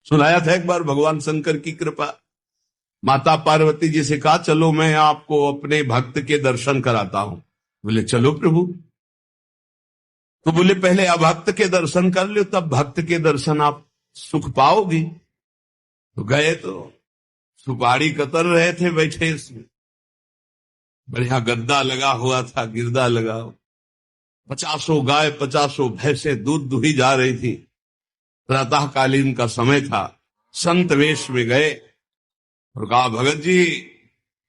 सुनाया था एक बार भगवान शंकर की कृपा। माता पार्वती जी से कहा चलो मैं आपको अपने भक्त के दर्शन कराता हूं। बोले चलो प्रभु। तो बोले पहले अभक्त के दर्शन कर लो, तब भक्त के दर्शन आप सुख पाओगी। तो गए तो सुपारी कतर रहे थे बैठे इसमें, बढ़िया गद्दा लगा हुआ था, गिरदा लगा हुआ, 50 गाय 50 भैंसे दूध दुही जा रही थी। प्रातःकालीन का समय था। संत वेश में गए और कहा भगत जी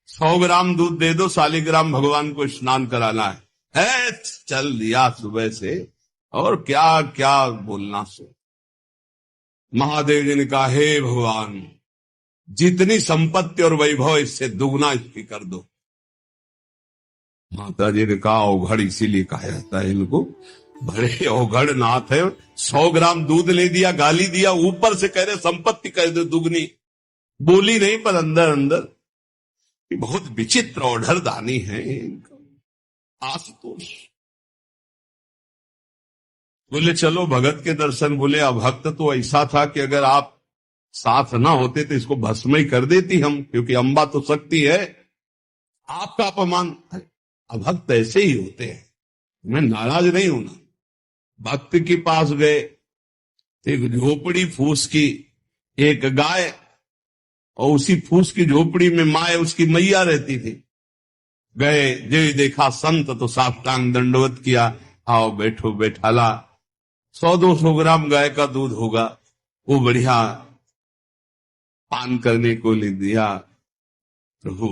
100 ग्राम दूध दे दो, शालिग्राम भगवान को स्नान कराना है। चल लिया सुबह से, और क्या क्या बोलना से। महादेव जी ने कहा हे भगवान, जितनी संपत्ति और वैभव इससे दुगना इसकी कर दो। माता जी ने कहा औघड़ इसीलिए कहा जाता है इनको, बड़े औघड़ नाथ है। 100 ग्राम दूध ले दिया, गाली दिया, ऊपर से कह रहे संपत्ति कर दो दुगनी। बोली नहीं पर अंदर अंदर बहुत विचित्र औढ़र दानी है आशुतोष। बोले चलो भगत के दर्शन। बोले अभक्त तो ऐसा था कि अगर आप साथ ना होते तो इसको भस्म ही कर देती हम, क्योंकि अंबा तो शक्ति है। आपका अपमान। अभक्त ऐसे ही होते हैं, मैं नाराज नहीं हूं ना। भक्त के पास गए, एक झोपड़ी फूस की, एक गाय, और उसी फूस की झोपड़ी में माए उसकी मैया रहती थी। गए, जो देखा संत तो साष्टांग दंडवत किया, आओ बैठो बैठाला। 100-200 ग्राम गाय का दूध होगा, वो बढ़िया पान करने को ले दिया। प्रभु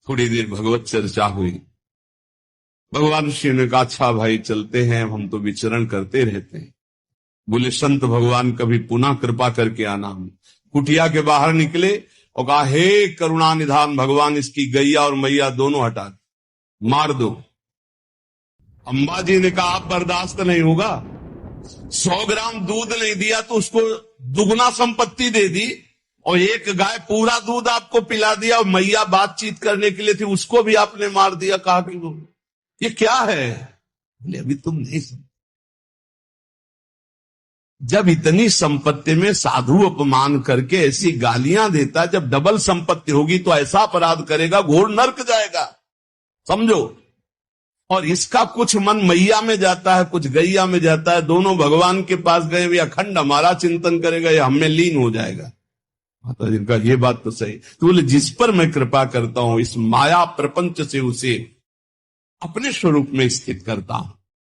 थोड़ी देर भगवत चर्चा हुई। भगवान श्री ने कहा अच्छा भाई चलते हैं, हम तो विचरण करते रहते हैं। बोले संत भगवान कभी पुनः कृपा करके आना। कुटिया के बाहर निकले और कहा हे करुणा निधान भगवान, इसकी गैया और मैया दोनों हटा दो, मार दो। अम्बा जी ने कहा आप बर्दाश्त नहीं होगा। 100 ग्राम दूध नहीं दिया तो उसको दुगना संपत्ति दे दी, और एक गाय पूरा दूध आपको पिला दिया, और मैया बातचीत करने के लिए थी उसको भी आपने मार दिया। कहा कि ये क्या है? बोले अभी तुम नहीं समझ। जब इतनी संपत्ति में साधु अपमान करके ऐसी गालियां देता, जब डबल संपत्ति होगी तो ऐसा अपराध करेगा घोर नर्क जाएगा, समझो। और इसका कुछ मन मैया में जाता है, कुछ गैया में जाता है। दोनों भगवान के पास गए हुए अखंड हमारा चिंतन करेगा, ये हमें लीन हो जाएगा। माता जी का ये बात तो सही। तो बोले जिस पर मैं कृपा करता हूं इस माया प्रपंच से उसे अपने स्वरूप में स्थित करता हूं।